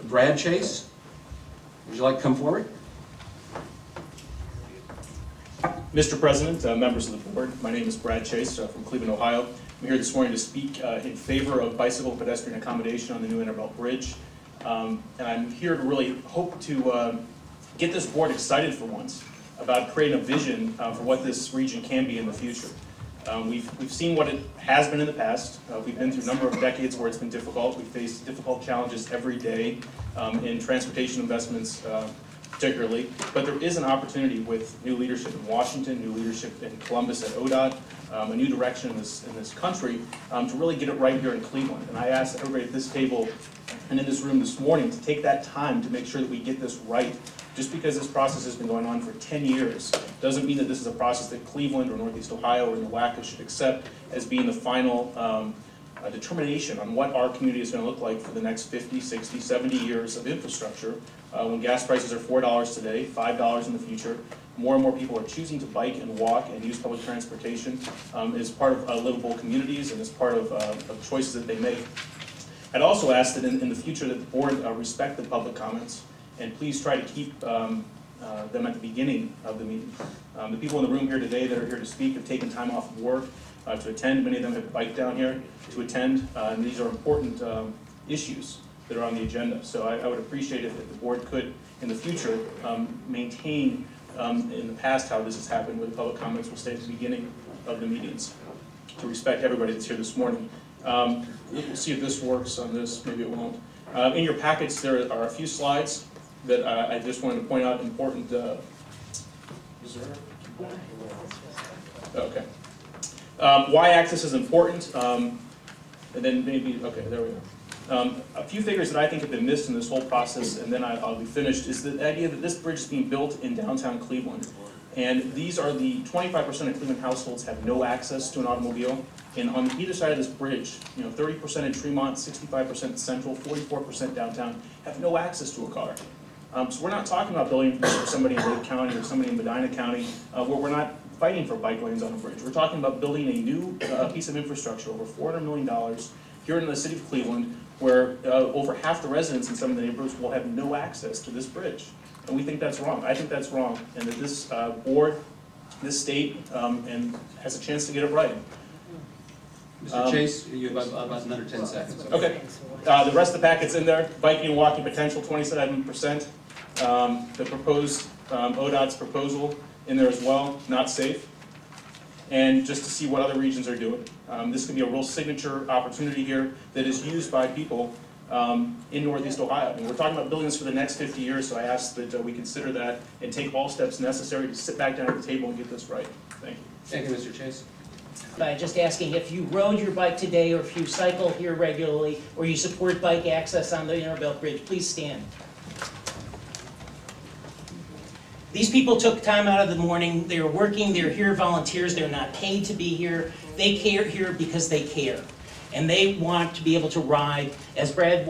Brad Chase. Would you like to come forward? Mr. President, members of the board, my name is Brad Chase from Cleveland, Ohio. I'm here this morning to speak in favor of bicycle pedestrian accommodation on the new Interbelt Bridge. And I'm here to really hope to get this board excited for once about creating a vision for what this region can be in the future. We've seen what it has been in the past. We've been through a number of decades where it's been difficult. We face difficult challenges every day in transportation investments particularly. But there is an opportunity with new leadership in Washington, new leadership in Columbus at ODOT, a new direction in this country to really get it right here in Cleveland. And I ask everybody at this table and in this room this morning to take that time to make sure that we get this right. Just because this process has been going on for 10 years doesn't mean that this is a process that Cleveland or Northeast Ohio or NOACA should accept as being the final determination on what our community is going to look like for the next 50, 60, 70 years of infrastructure. When gas prices are $4 today, $5 in the future, more and more people are choosing to bike and walk and use public transportation as part of livable communities and as part of choices that they make. I'd also ask that in the future that the board respect the public comments and please try to keep them at the beginning of the meeting. The people in the room here today that are here to speak have taken time off of work to attend. Many of them have biked down here to attend, and these are important issues that are on the agenda. So I would appreciate it if the board could, in the future, maintain in the past how this has happened, where the public comments will stay at the beginning of the meetings, to respect everybody that's here this morning. We'll see if this works on this, maybe it won't. In your packets there are a few slides that I just wanted to point out important. Is there? Okay. Y-axis is important, and then maybe, okay, there we go. A few figures that I think have been missed in this whole process, and then I'll be finished, is the idea that this bridge is being built in downtown Cleveland. And these are the 25% of Cleveland households have no access to an automobile. And on either side of this bridge, 30% in Tremont, 65% in Central, 44% downtown have no access to a car. So we're not talking about building for somebody in Lake County or somebody in Medina County where we're not fighting for bike lanes on a bridge. We're talking about building a new piece of infrastructure, over $400 million here in the city of Cleveland, where over half the residents in some of the neighborhoods will have no access to this bridge. And we think that's wrong. I think that's wrong. And that this board, this state, and has a chance to get it right. Mr. Chase, you have about another 10 seconds. Okay. The rest of the packet's in there. Biking and walking potential, 27%. The proposed, ODOT's proposal in there as well, not safe. And just to see what other regions are doing. This could be a real signature opportunity here that is used by people in Northeast Ohio. And we're talking about building this for the next 50 years, so I ask that we consider that and take all steps necessary to sit back down at the table and get this right. Thank you. Thank you, Mr. Chase. By just asking if you rode your bike today, or if you cycle here regularly, or you support bike access on the Interbelt Bridge, please stand. These people took time out of the morning. They're working, they're here volunteers, they're not paid to be here. They care here because they care. And they want to be able to ride. As Brad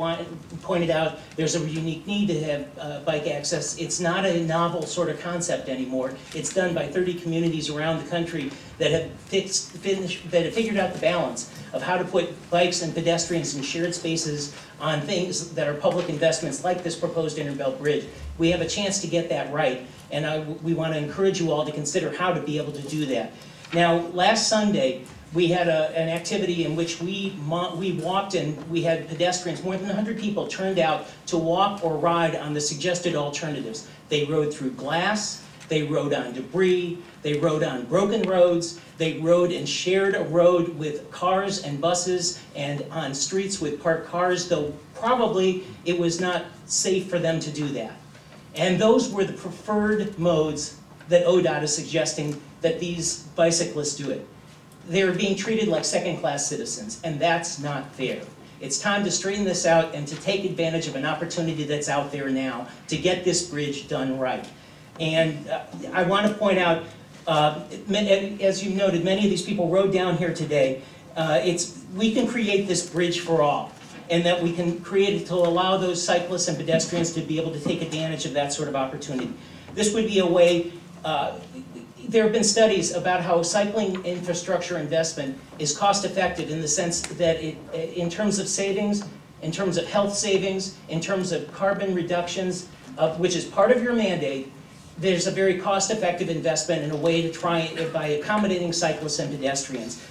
pointed out, there's a unique need to have bike access. It's not a novel sort of concept anymore. It's done by 30 communities around the country that have figured out the balance of how to put bikes and pedestrians in shared spaces on things that are public investments like this proposed Interbelt Bridge. We have a chance to get that right, and we want to encourage you all to consider how to be able to do that. Now, last Sunday, we had an activity in which we walked, and we had pedestrians, more than 100 people turned out to walk or ride on the suggested alternatives. They rode through glass, they rode on debris, they rode on broken roads, they rode and shared a road with cars and buses and on streets with parked cars, though probably it was not safe for them to do that. And those were the preferred modes that ODOT is suggesting that these bicyclists do it. They're being treated like second-class citizens, and that's not fair. It's time to straighten this out and to take advantage of an opportunity that's out there now to get this bridge done right. And I want to point out, as you noted, many of these people rode down here today. We can create this bridge for all, and that we can create it to allow those cyclists and pedestrians to be able to take advantage of that sort of opportunity. This would be a way. There have been studies about how cycling infrastructure investment is cost effective in the sense that in terms of savings in terms of health savings, in terms of carbon reductions, which is part of your mandate. There's a very cost-effective investment in a way to try by accommodating cyclists and pedestrians.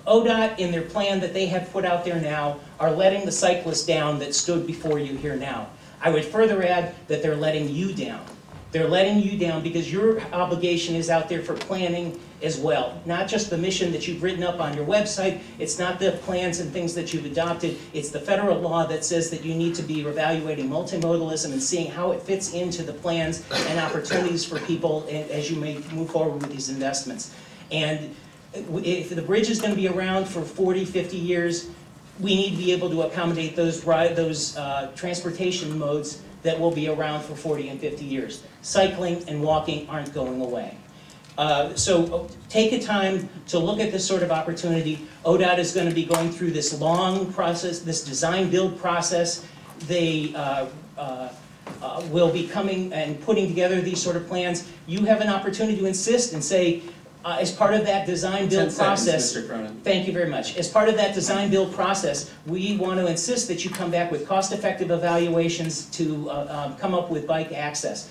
ODOT, in their plan that they have put out there now, are letting the cyclists down that stood before you here now. I would further add that they're letting you down. They're letting you down because your obligation is out there for planning as well. Not just the mission that you've written up on your website, it's not the plans and things that you've adopted, it's the federal law that says that you need to be evaluating multimodalism and seeing how it fits into the plans and opportunities for people as you may move forward with these investments. And if the bridge is going to be around for 40, 50 years, we need to be able to accommodate those transportation modes that will be around for 40 and 50 years. Cycling and walking aren't going away. So take the time to look at this sort of opportunity. ODOT is going to be going through this long process, this design-build process. They will be coming and putting together these sort of plans. You have an opportunity to insist and say, as part of that design-build process, Mr. Cronin. Thank you very much. As part of that design-build process, we want to insist that you come back with cost-effective evaluations to come up with bike access.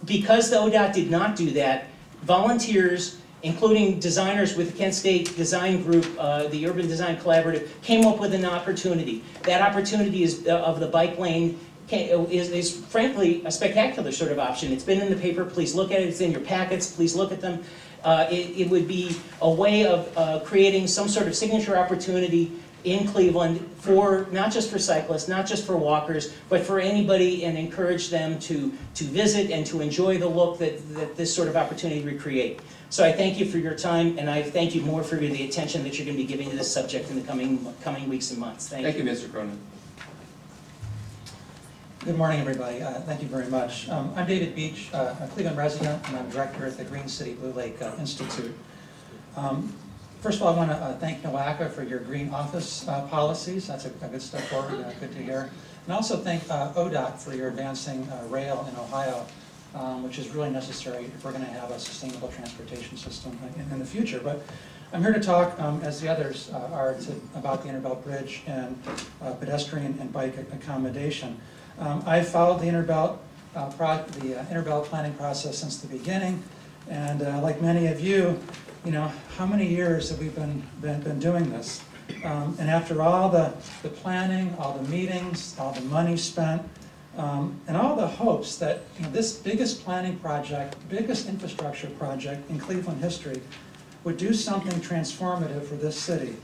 Because the ODOT did not do that, volunteers, including designers with the Kent State Design Group, the Urban Design Collaborative, came up with an opportunity. That opportunity is of the bike lane is frankly a spectacular sort of option. It's been in the paper. Please look at it. It's in your packets. Please look at them. It would be a way of creating some sort of signature opportunity in Cleveland for, not just for cyclists, not just for walkers, but for anybody, and encourage them to visit and to enjoy the look that this sort of opportunity would create. So I thank you for your time, and I thank you more for the attention that you're going to be giving to this subject in the coming weeks and months. Thank you. Mr. Cronin. Good morning, everybody. Thank you very much. I'm David Beach, a Cleveland resident, and I'm director at the Green City Blue Lake Institute. First of all, I want to thank NOACA for your green office policies. That's a good step forward, good to hear. And also thank ODOT for your advancing rail in Ohio, which is really necessary if we're going to have a sustainable transportation system in the future. But I'm here to talk, as the others are, about the Interbelt Bridge and pedestrian and bike accommodation. I've followed the Interbelt planning process since the beginning, and like many of you, how many years have we been doing this? And after all the planning, all the meetings, all the money spent, and all the hopes that this biggest planning project, biggest infrastructure project in Cleveland history would do something transformative for this city.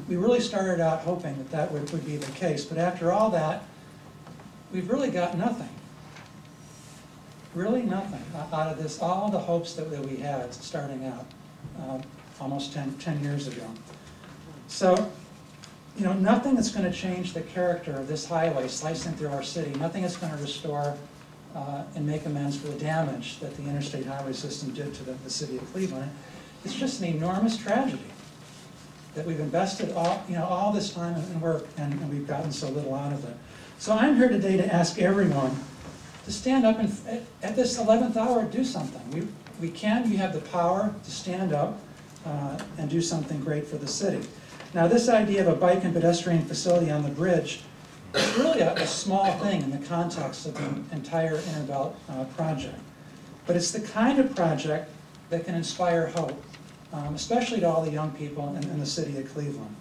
We really started out hoping that would be the case, but after all that, we've really got nothing. Really nothing out of this, all the hopes that we had starting out almost 10 years ago. So, nothing that's going to change the character of this highway slicing through our city, nothing that's going to restore and make amends for the damage that the interstate highway system did to the city of Cleveland. It's just an enormous tragedy that we've invested all this time and work, and we've gotten so little out of it. So I'm here today to ask everyone to stand up and, at this 11th hour, do something. We have the power to stand up and do something great for the city. Now, this idea of a bike and pedestrian facility on the bridge is really a small thing in the context of the entire Interbelt project. But it's the kind of project that can inspire hope, especially to all the young people in the city of Cleveland.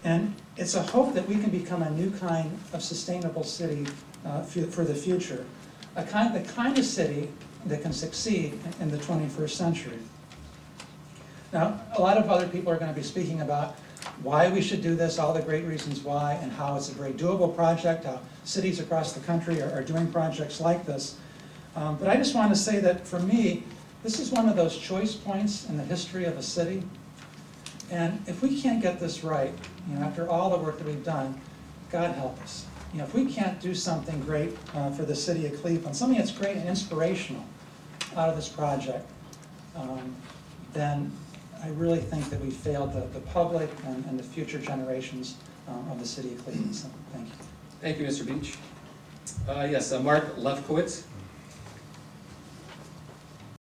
And it's a hope that we can become a new kind of sustainable city for the future, the kind of city that can succeed in the 21st century. Now, a lot of other people are going to be speaking about why we should do this, all the great reasons why, and how it's a very doable project, how cities across the country are doing projects like this. But I just want to say that for me, this is one of those choice points in the history of a city. And if we can't get this right, after all the work that we've done, God help us. If we can't do something great for the city of Cleveland, something that's great and inspirational out of this project, then I really think that we failed the public and the future generations of the city of Cleveland. So, thank you. Thank you, Mr. Beach. Yes, Mark Lefkowitz.